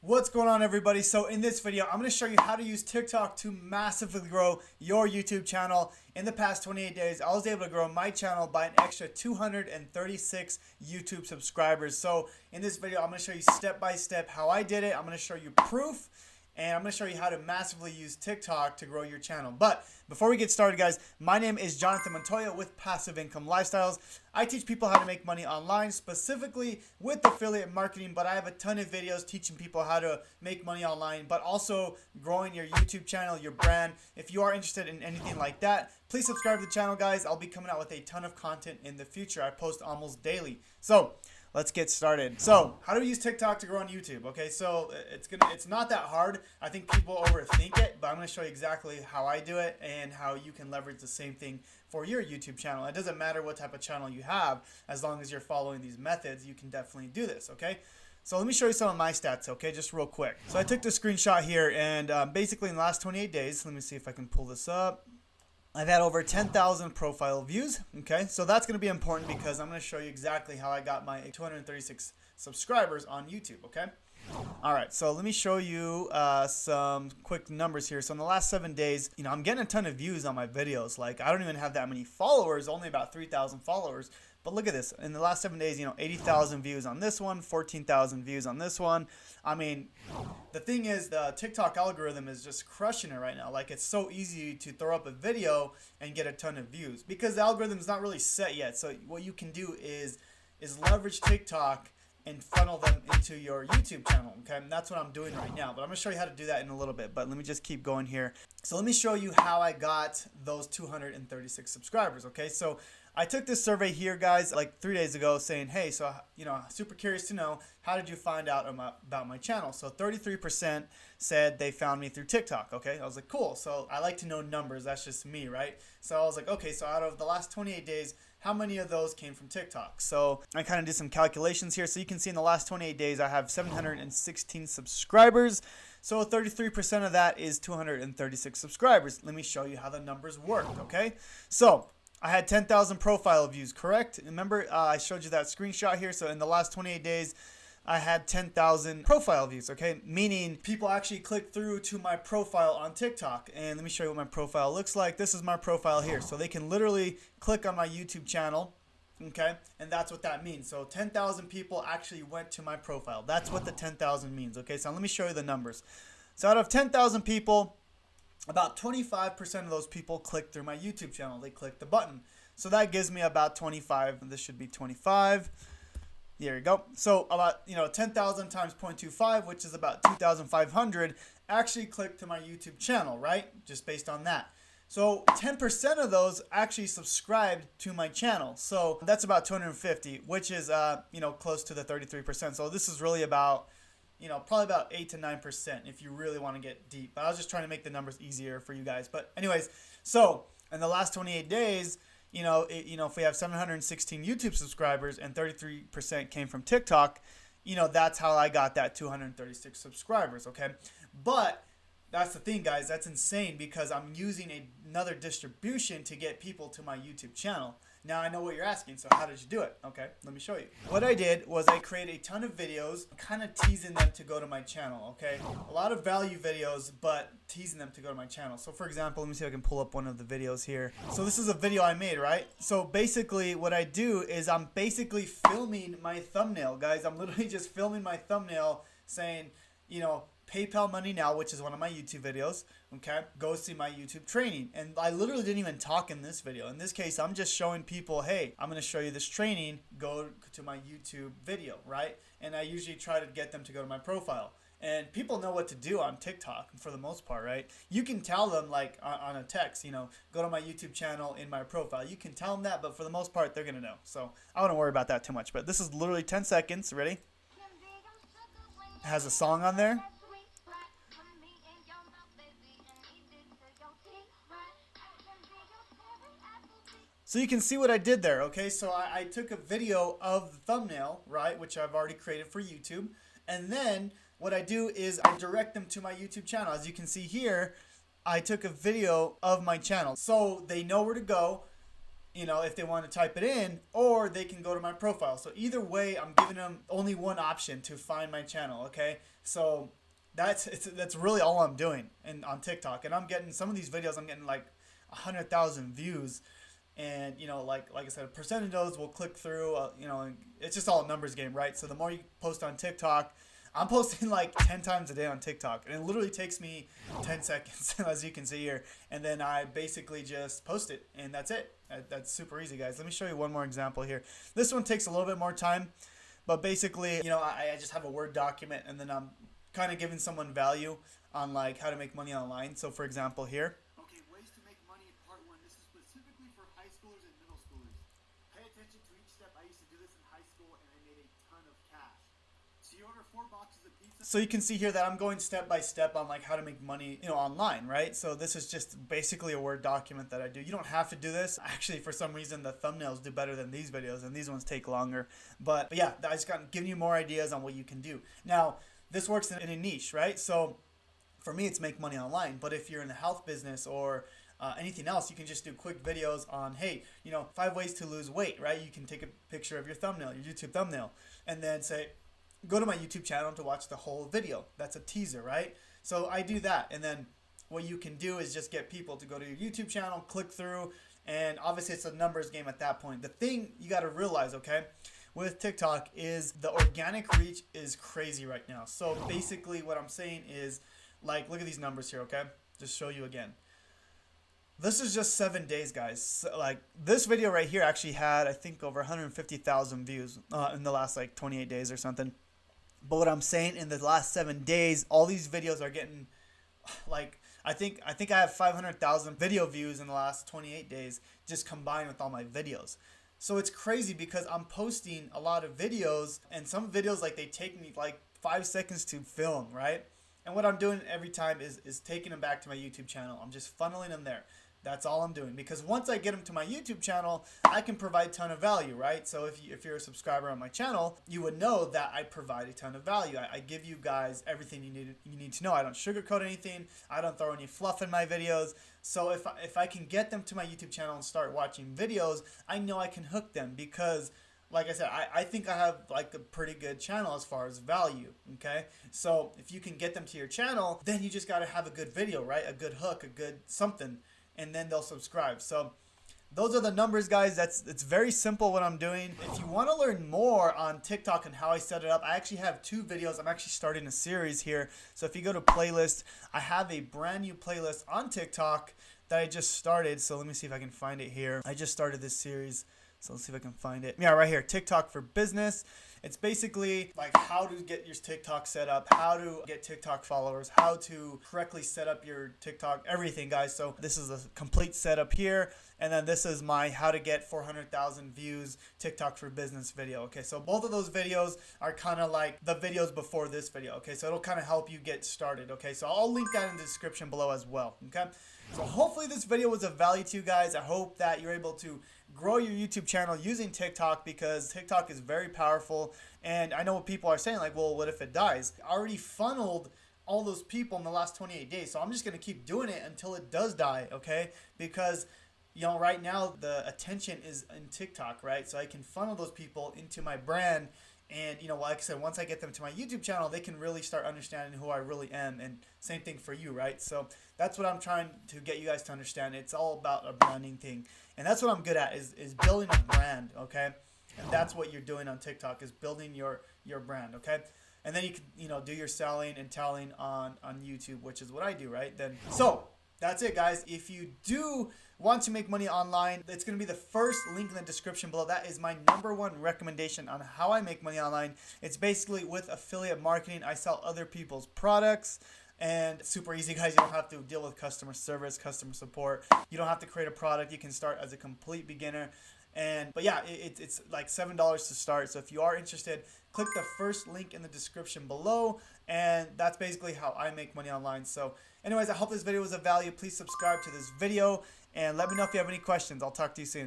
What's going on, everybody? So in this video, I'm going to show you how to use TikTok to massively grow your YouTube channel. In the past 28 days, I was able to grow my channel by an extra 236 YouTube subscribers. So in this video, I'm going to show you step by step how I did it. I'm going to show you proof. And I'm going to show you how to massively use TikTok to grow your channel. But before we get started, guys, my name is Montoya with Passive Income Lifestyles. I teach people how to make money online, specifically with affiliate marketing, but I have a ton of videos teaching people how to make money online, but also growing your YouTube channel, your brand. If you are interested in anything like that, please subscribe to the channel, guys. I'll be coming out with a ton of content in the future. I post almost daily. So let's get started. So how do we use TikTok to grow on YouTube? Okay, so it's not that hard. I think people overthink it, but I'm going to show you exactly how I do it and how you can leverage the same thing for your YouTube channel. It doesn't matter what type of channel you have, as long as you're following these methods, you can definitely do this, okay? So let me show you some of my stats, okay, just real quick. So I took the screenshot here, and basically in the last 28 days, let me see if I can pull this up. I've had over 10,000 profile views, okay? So that's going to be important because I'm going to show you exactly how I got my 236 subscribers on YouTube, okay? All right, so let me show you some quick numbers here. So in the last 7 days, I'm getting a ton of views on my videos. Like, I don't even have that many followers, only about 3,000 followers. But look at this. In the last 7 days, 80,000 views on this one, 14,000 views on this one. I mean, the thing is, the TikTok algorithm is just crushing it right now. Like, it's so easy to throw up a video and get a ton of views because the algorithm is not really set yet. So what you can do is leverage TikTok and funnel them into your YouTube channel, okay? And that's what I'm doing right now, but I'm gonna show you how to do that in a little bit, but let me just keep going here. So let me show you how I got those 236 subscribers, okay? So I took this survey here, guys, like 3 days ago saying, hey, so, super curious to know, how did you find out about my channel? So 33% said they found me through TikTok, okay? I was like, cool. So I like to know numbers. That's just me, right? So I was like, okay, so out of the last 28 days, how many of those came from TikTok? So I kind of did some calculations here. So you can see in the last 28 days, I have 716 subscribers. So 33% of that is 236 subscribers. Let me show you how the numbers worked, okay? So I had 10,000 profile views, correct? Remember, I showed you that screenshot here. So in the last 28 days, I had 10,000 profile views, okay? Meaning people actually click through to my profile on TikTok. And let me show you what my profile looks like. This is my profile here. So they can literally click on my YouTube channel, okay? And that's what that means. So 10,000 people actually went to my profile. That's what the 10,000 means, okay? So let me show you the numbers. So out of 10,000 people, about 25% of those people click through my YouTube channel. They click the button. So that gives me about 25. This should be 25. There you go. So about 10,000 times 0.25, which is about 2,500, actually clicked to my YouTube channel, right? Just based on that. So 10% of those actually subscribed to my channel. So that's about 250, which is close to the 33%. So this is really about probably about 8 to 9% if you really want to get deep. But I was just trying to make the numbers easier for you guys. But anyways, so in the last 28 days, if we have 716 YouTube subscribers and 33% came from TikTok, that's how I got that 236 subscribers, okay? But that's the thing, guys. That's insane because I'm using another distribution to get people to my YouTube channel. Now I know what you're asking, so how did you do it? Okay, let me show you. What I did was I created a ton of videos, kind of teasing them to go to my channel, okay? A lot of value videos, but teasing them to go to my channel. So for example, let me see if I can pull up one of the videos here. So this is a video I made, right? So basically what I do is I'm basically filming my thumbnail, guys. I'm literally just filming my thumbnail saying, PayPal money now, which is one of my YouTube videos, okay? Go see my YouTube training. And I literally didn't even talk in this video. In this case, I'm just showing people, hey, I'm going to show you this training. Go to my YouTube video, right? And I usually try to get them to go to my profile. And people know what to do on TikTok for the most part, right? You can tell them like on a text, go to my YouTube channel in my profile. You can tell them that, but for the most part, they're going to know. So I wouldn't worry about that too much. But this is literally 10 seconds. Ready? It has a song on there. So you can see what I did there, okay? So I took a video of the thumbnail, right, which I've already created for YouTube. And then what I do is I direct them to my YouTube channel. As you can see here, I took a video of my channel. So they know where to go. if they want to type it in, or they can go to my profile. So either way, I'm giving them only one option to find my channel. Okay, so that's really all I'm doing on TikTok. And I'm getting some of these videos, I'm getting like 100,000 views. And like I said, a percentage of those will click through. And it's just all a numbers game, right? So the more you post on TikTok, I'm posting like 10 times a day on TikTok, and it literally takes me 10 seconds, as you can see here. And then I basically just post it, and that's it. That's super easy, guys. Let me show you one more example here. This one takes a little bit more time, but basically, I just have a Word document, and then I'm kind of giving someone value on like how to make money online. So for example here. Okay, ways to make money, part 1. This is specifically for high schoolers and middle schoolers. Pay attention to each step. I used to do this in high school, and I made a ton of cash. So you order 4 boxes of pizza. So you can see here that I'm going step by step on like how to make money, online, right? So this is just basically a Word document that I do. You don't have to do this. Actually, for some reason, the thumbnails do better than these videos, and these ones take longer. But yeah, I just got giving you more ideas on what you can do. Now, this works in a niche, right? So for me, it's make money online. But if you're in the health business or anything else, you can just do quick videos on, hey, 5 ways to lose weight, right? You can take a picture of your thumbnail, your YouTube thumbnail, and then say, go to my YouTube channel to watch the whole video. That's a teaser, right? So I do that. And then what you can do is just get people to go to your YouTube channel, click through, and obviously it's a numbers game at that point. The thing you got to realize, okay, with TikTok is the organic reach is crazy right now. So basically what I'm saying is, like, look at these numbers here, okay? Just show you again. This is just 7 days, guys. So, like, this video right here actually had, I think, over 150,000 views in the last, like, 28 days or something. But what I'm saying, in the last 7 days, all these videos are getting, like, I think I have 500,000 video views in the last 28 days, just combined with all my videos. So it's crazy because I'm posting a lot of videos, and some videos, like, they take me like 5 seconds to film, right? And what I'm doing every time is taking them back to my YouTube channel. I'm just funneling them there. That's all I'm doing, because once I get them to my YouTube channel, I can provide a ton of value, right? So if you're a subscriber on my channel, you would know that I provide a ton of value. I give you guys everything you need to know. I don't sugarcoat anything. I don't throw any fluff in my videos. So if I can get them to my YouTube channel and start watching videos, I know I can hook them, because like I said, I think I have like a pretty good channel as far as value, okay? So if you can get them to your channel, then you just got to have a good video, right? A good hook, a good something, and then they'll subscribe. So those are the numbers, guys. It's very simple what I'm doing. If you want to learn more on TikTok and how I set it up, I actually have 2 videos. I'm actually starting a series here. So if you go to playlist, I have a brand new playlist on TikTok that I just started. So let me see if I can find it here. I just started this series. So let's see if I can find it. Yeah, right here, TikTok for Business. It's basically like how to get your TikTok set up, how to get TikTok followers, how to correctly set up your TikTok, everything, guys. So this is a complete setup here. And then this is my how to get 400,000 views TikTok for Business video. Okay, so both of those videos are kind of like the videos before this video. Okay, so it'll kind of help you get started. Okay, so I'll link that in the description below as well. Okay, so hopefully this video was of value to you guys. I hope that you're able to grow your YouTube channel using TikTok, because TikTok is very powerful. And I know what people are saying, like, well, what if it dies? I already funneled all those people in the last 28 days. So I'm just going to keep doing it until it does die, okay? Because, right now the attention is in TikTok, right? So I can funnel those people into my brand. And, like I said, once I get them to my YouTube channel, they can really start understanding who I really am. And same thing for you, right? So that's what I'm trying to get you guys to understand. It's all about a branding thing. And that's what I'm good at, is building a brand, okay? And that's what you're doing on TikTok, is building your brand, okay? And then you can, do your selling and telling on YouTube, which is what I do, right? So that's it, guys. If you do want to make money online, it's going to be the first link in the description below. That is my #1 recommendation on how I make money online. It's basically with affiliate marketing. I sell other people's products. And it's super easy, guys. You don't have to deal with customer service, customer support. You don't have to create a product. You can start as a complete beginner. But yeah, it's like $7 to start. So if you are interested, click the first link in the description below. And that's basically how I make money online. So anyways, I hope this video was of value. Please subscribe to this video and let me know if you have any questions. I'll talk to you soon.